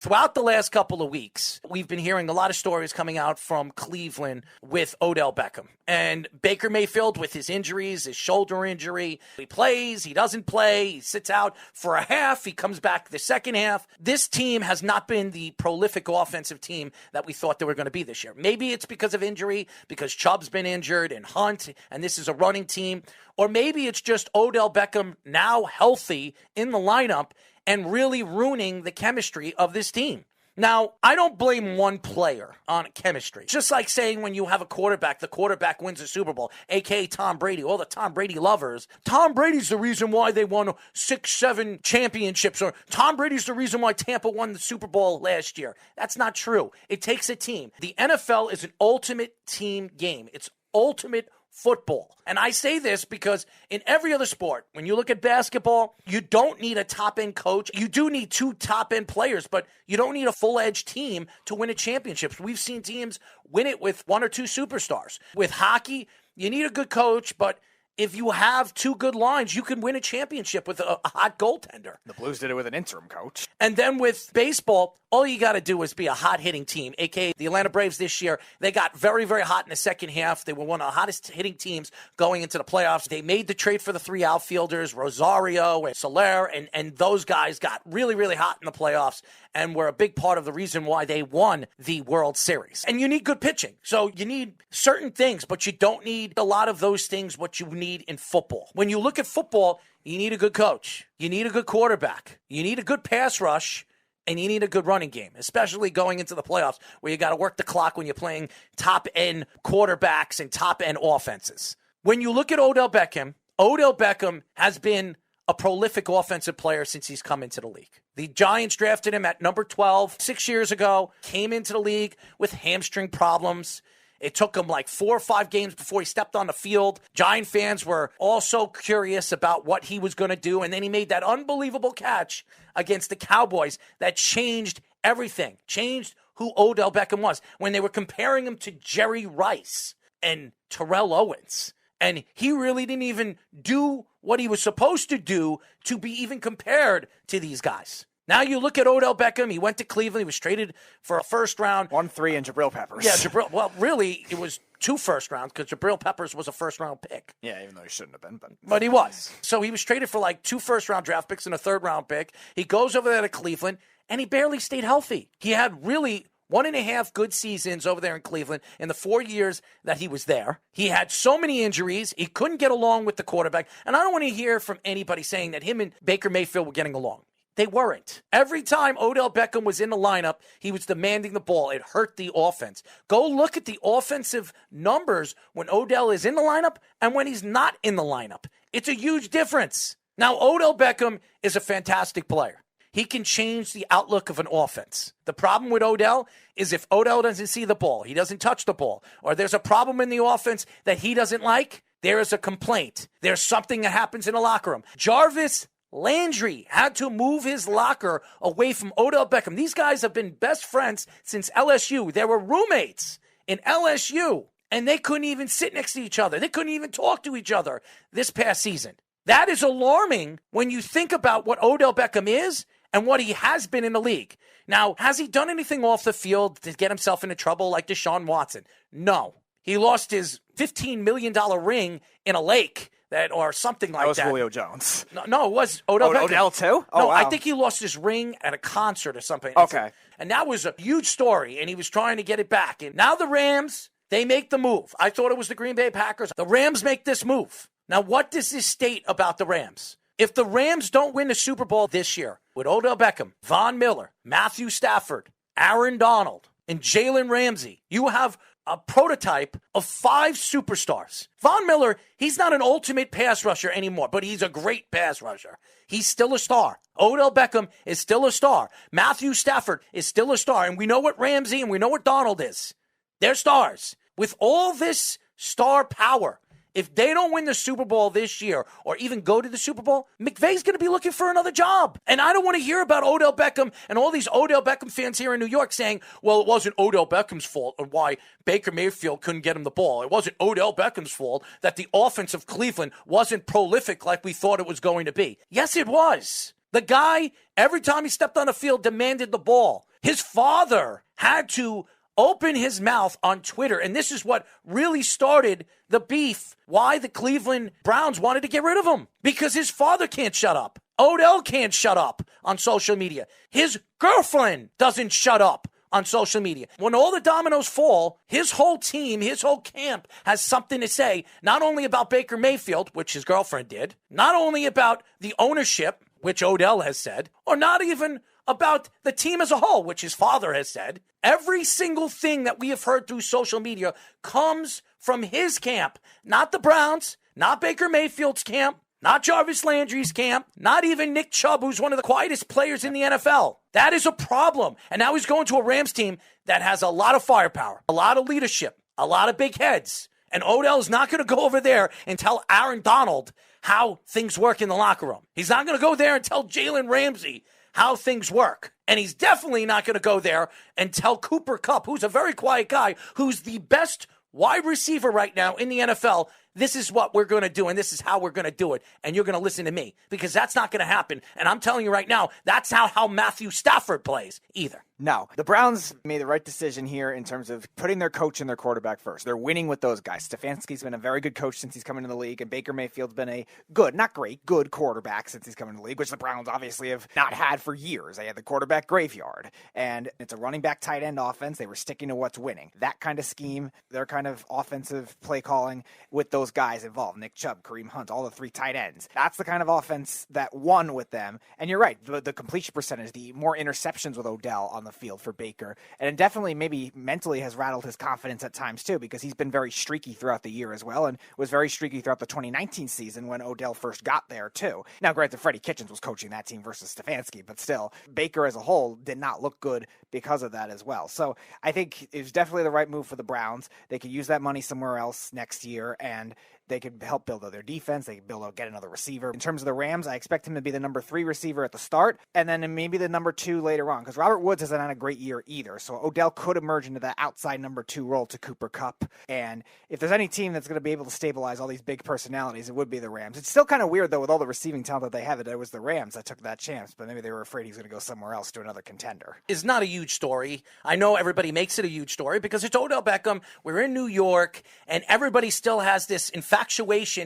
Throughout the last couple of weeks, we've been hearing a lot of stories coming out from Cleveland with Odell Beckham. And Baker Mayfield with his injuries, his shoulder injury. He plays, he doesn't play, he sits out for a half, he comes back the second half. This team has not been the prolific offensive team that we thought they were going to be this year. Maybe it's because of injury, because Chubb's been injured and Hunt, and this is a running team. Or maybe it's just Odell Beckham now healthy in the lineup and really ruining the chemistry of this team. Now, I don't blame one player on chemistry. Just like saying when you have a quarterback, the quarterback wins the Super Bowl, a.k.a. Tom Brady, all the Tom Brady lovers. Tom Brady's the reason why they won 6-7 championships, or Tom Brady's the reason why Tampa won the Super Bowl last year. That's not true. It takes a team. The NFL is an ultimate team game. It's ultimate football. And I say this because in every other sport, when you look at basketball, you don't need a top-end coach. You do need 2 top-end players, but you don't need a full-edged team to win a championship. We've seen teams win it with 1 or 2 superstars. With hockey, you need a good coach, but if you have 2 good lines, you can win a championship with a hot goaltender. The Blues did it with an interim coach. And then with baseball, all you got to do is be a hot-hitting team, a.k.a. the Atlanta Braves this year. They got very, very hot in the second half. They were one of the hottest hitting teams going into the playoffs. They made the trade for the 3 outfielders, Rosario and Soler, and those guys got really, really hot in the playoffs and were a big part of the reason why they won the World Series. And you need good pitching. So you need certain things, but you don't need a lot of those things what you need in football. When you look at football, you need a good coach. You need a good quarterback. You need a good pass rush. And you need a good running game, especially going into the playoffs where you got to work the clock when you're playing top-end quarterbacks and top-end offenses. When you look at Odell Beckham has been a prolific offensive player since he's come into the league. The Giants drafted him at number 12 6 years ago, came into the league with hamstring problems. It took him like 4 or 5 games before he stepped on the field. Giant fans were also curious about what he was going to do. And then he made that unbelievable catch against the Cowboys that changed everything, changed who Odell Beckham was. When they were comparing him to Jerry Rice and Terrell Owens. And he really didn't even do what he was supposed to do to be even compared to these guys. Now you look at Odell Beckham. He went to Cleveland. He was traded for a first round. 1-3 and Jabril Peppers. Yeah, Jabril. Well, really, it was 2 first rounds because Jabril Peppers was a first round pick. Yeah, even though he shouldn't have been. But he was. So he was traded for like 2 first round draft picks and a 3rd round pick. He goes over there to Cleveland, and he barely stayed healthy. He had really 1.5 good seasons over there in Cleveland in the 4 years that he was there. He had so many injuries. He couldn't get along with the quarterback. And I don't want to hear from anybody saying that him and Baker Mayfield were getting along. They weren't. Every time Odell Beckham was in the lineup, he was demanding the ball. It hurt the offense. Go look at the offensive numbers when Odell is in the lineup and when he's not in the lineup. It's a huge difference. Now, Odell Beckham is a fantastic player. He can change the outlook of an offense. The problem with Odell is if Odell doesn't see the ball, he doesn't touch the ball, or there's a problem in the offense that he doesn't like, there is a complaint. There's something that happens in the locker room. Jarvis Landry had to move his locker away from Odell Beckham. These guys have been best friends since LSU. They were roommates in LSU, and they couldn't even sit next to each other. They couldn't even talk to each other this past season. That is alarming when you think about what Odell Beckham is and what he has been in the league. Now, has he done anything off the field to get himself into trouble like Deshaun Watson? No. He lost his $15 million ring in a lake. Or something like that. That was Julio Jones. No, it was Odell Beckham. Odell too? Oh, no, wow. I think he lost his ring at a concert or something. Okay. And that was a huge story, and he was trying to get it back. And now the Rams, they make the move. I thought it was the Green Bay Packers. The Rams make this move. Now, what does this state about the Rams? If the Rams don't win the Super Bowl this year with Odell Beckham, Von Miller, Matthew Stafford, Aaron Donald, and Jalen Ramsey, you have a prototype of 5 superstars. Von Miller, he's not an ultimate pass rusher anymore, but he's a great pass rusher. He's still a star. Odell Beckham is still a star. Matthew Stafford is still a star. And we know what Ramsey and we know what Donald is. They're stars. With all this star power, if they don't win the Super Bowl this year or even go to the Super Bowl, McVay's going to be looking for another job. And I don't want to hear about Odell Beckham and all these Odell Beckham fans here in New York saying, well, it wasn't Odell Beckham's fault or why Baker Mayfield couldn't get him the ball. It wasn't Odell Beckham's fault that the offense of Cleveland wasn't prolific like we thought it was going to be. Yes, it was. The guy, every time he stepped on the field, demanded the ball. His father had to open his mouth on Twitter, and this is what really started the beef, why the Cleveland Browns wanted to get rid of him. Because his father can't shut up. Odell can't shut up on social media. His girlfriend doesn't shut up on social media. When all the dominoes fall, his whole team, his whole camp has something to say, not only about Baker Mayfield, which his girlfriend did, not only about the ownership, which Odell has said, or not even about the team as a whole, which his father has said. Every single thing that we have heard through social media comes from his camp, not the Browns, not Baker Mayfield's camp, not Jarvis Landry's camp, not even Nick Chubb, who's one of the quietest players in the NFL. That is a problem. And now he's going to a Rams team that has a lot of firepower, a lot of leadership, a lot of big heads. And Odell's not going to go over there and tell Aaron Donald how things work in the locker room. He's not going to go there and tell Jalen Ramsey how things work. And he's definitely not going to go there and tell Cooper Kupp, who's a very quiet guy, who's the best wide receiver right now in the NFL, this is what we're going to do, and this is how we're going to do it, and you're going to listen to me, because that's not going to happen. And I'm telling you right now, that's not how Matthew Stafford plays either. No, the Browns made the right decision here in terms of putting their coach and their quarterback first. They're winning with those guys. Stefanski's been a very good coach since he's come into the league, and Baker Mayfield's been a good, not great, good quarterback since he's come into the league, which the Browns obviously have not had for years. They had the quarterback graveyard, and it's a running back tight end offense. They were sticking to what's winning. That kind of scheme, their kind of offensive play calling with those guys involved, Nick Chubb, Kareem Hunt, all the three tight ends. That's the kind of offense that won with them. And you're right, the completion percentage, the more interceptions with Odell on the field for Baker, and it definitely maybe mentally has rattled his confidence at times too, because he's been very streaky throughout the year as well, and was very streaky throughout the 2019 season when Odell first got there too. Now granted, Freddie Kitchens was coaching that team versus Stefanski, but still, Baker as a whole did not look good because of that as well. So I think it was definitely the right move for the Browns. They could use that money somewhere else next year, and they could help build out their defense. They could get another receiver. In terms of the Rams, I expect him to be the number 3 receiver at the start, and then maybe the number 2 later on, because Robert Woods hasn't had a great year either. So Odell could emerge into that outside number 2 role to Cooper Kupp. And if there's any team that's going to be able to stabilize all these big personalities, it would be the Rams. It's still kind of weird, though, with all the receiving talent that they have, it was the Rams that took that chance, but maybe they were afraid he was going to go somewhere else to another contender. It's not a huge story. I know everybody makes it a huge story because it's Odell Beckham. We're in New York, and everybody still has this infatuation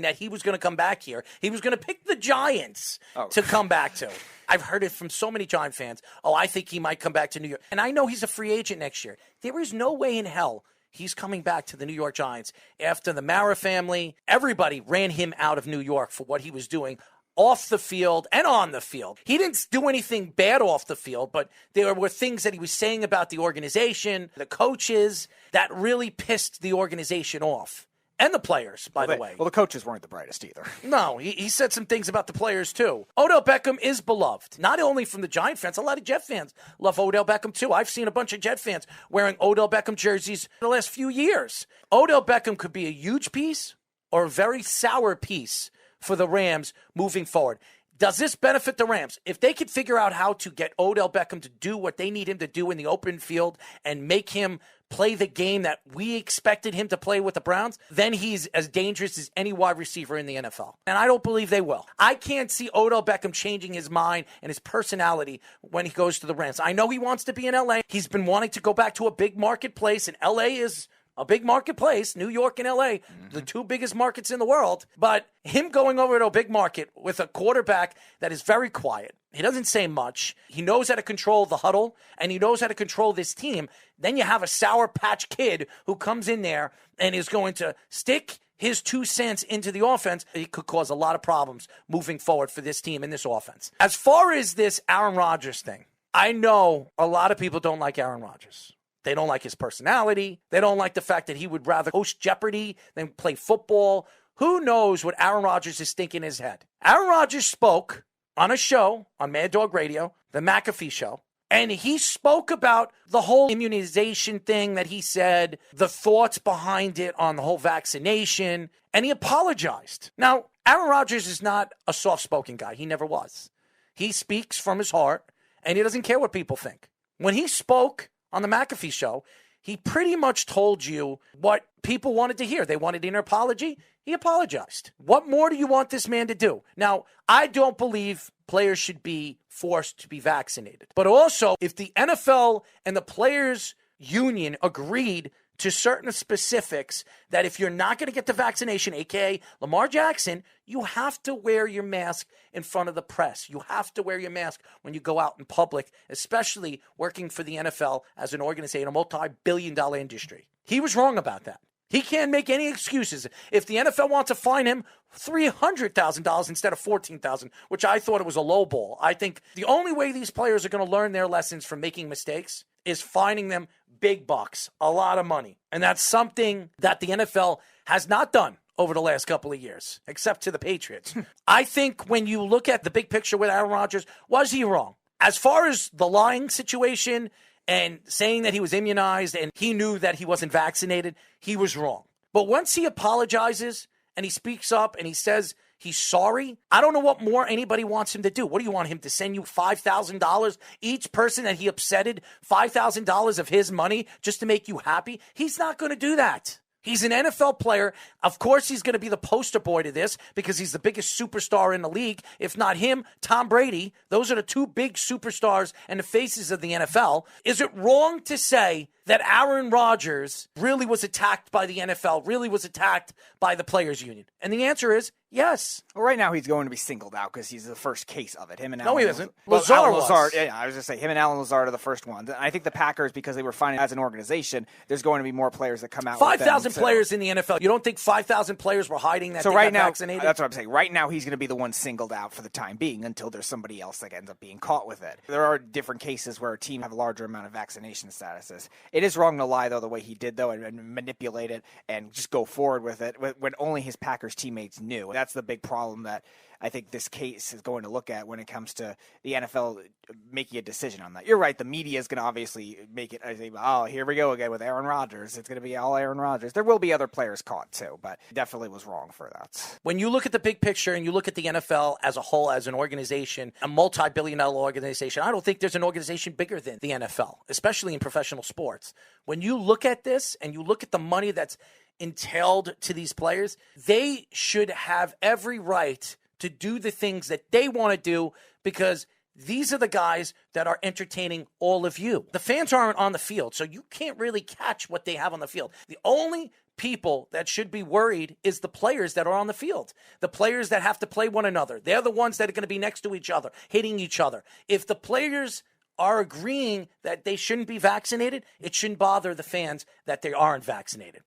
that he was going to come back here. He was going to pick the Giants to come back to. I've heard it from so many Giant fans. Oh, I think he might come back to New York. And I know he's a free agent next year. There is no way in hell he's coming back to the New York Giants after the Mara family. Everybody ran him out of New York for what he was doing off the field and on the field. He didn't do anything bad off the field, but there were things that he was saying about the organization, the coaches, that really pissed the organization off. And the players, by the way. Well, the coaches weren't the brightest either. No, he said some things about the players, too. Odell Beckham is beloved, not only from the Giant fans. A lot of Jet fans love Odell Beckham, too. I've seen a bunch of Jet fans wearing Odell Beckham jerseys in the last few years. Odell Beckham could be a huge piece or a very sour piece for the Rams moving forward. Does this benefit the Rams? If they could figure out how to get Odell Beckham to do what they need him to do in the open field and make him play the game that we expected him to play with the Browns, then he's as dangerous as any wide receiver in the NFL. And I don't believe they will. I can't see Odell Beckham changing his mind and his personality when he goes to the Rams. I know he wants to be in LA. He's been wanting to go back to a big marketplace, and LA is a big marketplace, New York and LA, the 2 biggest markets in the world. But him going over to a big market with a quarterback that is very quiet, he doesn't say much, he knows how to control the huddle, and he knows how to control this team. Then you have a Sour Patch Kid who comes in there and is going to stick his 2 cents into the offense. It could cause a lot of problems moving forward for this team and this offense. As far as this Aaron Rodgers thing, I know a lot of people don't like Aaron Rodgers. They don't like his personality. They don't like the fact that he would rather host Jeopardy than play football. Who knows what Aaron Rodgers is thinking in his head? Aaron Rodgers spoke on a show on Mad Dog Radio, the McAfee show, and he spoke about the whole immunization thing that he said, the thoughts behind it on the whole vaccination, and he apologized. Now, Aaron Rodgers is not a soft-spoken guy. He never was. He speaks from his heart, and he doesn't care what people think. When he spoke on the McAfee show, he pretty much told you what people wanted to hear. They wanted an apology. He apologized. What more do you want this man to do? Now, I don't believe players should be forced to be vaccinated. But also, if the NFL and the players' union agreed to certain specifics that if you're not going to get the vaccination, aka Lamar Jackson, you have to wear your mask in front of the press. You have to wear your mask when you go out in public, especially working for the NFL as an organization, a multi-billion-dollar industry. He was wrong about that. He can't make any excuses. If the NFL wants to fine him $300,000 instead of $14,000, which I thought it was a low ball. I think the only way these players are going to learn their lessons from making mistakes is fining them big bucks, a lot of money. And that's something that the NFL has not done over the last couple of years, except to the Patriots. I think when you look at the big picture with Aaron Rodgers, was he wrong? As far as the lying situation and saying that he was immunized and he knew that he wasn't vaccinated, he was wrong. But once he apologizes and he speaks up and he says he's sorry, I don't know what more anybody wants him to do. What do you want him to send you $5,000? Each person that he upsetted, $5,000 of his money just to make you happy? He's not going to do that. He's an NFL player. Of course, he's going to be the poster boy to this because he's the biggest superstar in the league. If not him, Tom Brady. Those are the two big superstars and the faces of the NFL. Is it wrong to say that Aaron Rodgers really was attacked by the NFL, really was attacked by the Players Union? And the answer is yes. Well, right now he's going to be singled out because he's the first case of it. Him and no, Alan he isn't. Lazard was. Yeah, I was just saying him and Alan Lazard are the first ones. And I think the Packers, because they were finding as an organization, there's going to be more players that come out. 5,000 players in the NFL. You don't think 5,000 players were hiding that they got vaccinated? That's what I'm saying. Right now he's going to be the one singled out for the time being until there's somebody else that ends up being caught with it. There are different cases where a team have a larger amount of vaccination statuses. It is wrong to lie, though, the way he did, though, and manipulate it and just go forward with it when only his Packers teammates knew. That's the big problem that I think this case is going to look at when it comes to the NFL making a decision on that. You're right. The media is going to obviously make it, I think, oh, here we go again with Aaron Rodgers. It's going to be all Aaron Rodgers. There will be other players caught too, but definitely was wrong for that. When you look at the big picture and you look at the NFL as a whole, as an organization, a multi-billion-dollar organization, I don't think there's an organization bigger than the NFL, especially in professional sports. When you look at this and you look at the money that's entailed to these players, they should have every right to do the things that they want to do because these are the guys that are entertaining all of you. The fans aren't on the field, so you can't really catch what they have on the field. The only people that should be worried is the players that are on the field, the players that have to play one another. They're the ones that are going to be next to each other, hitting each other. If the players are agreeing that they shouldn't be vaccinated, it shouldn't bother the fans that they aren't vaccinated.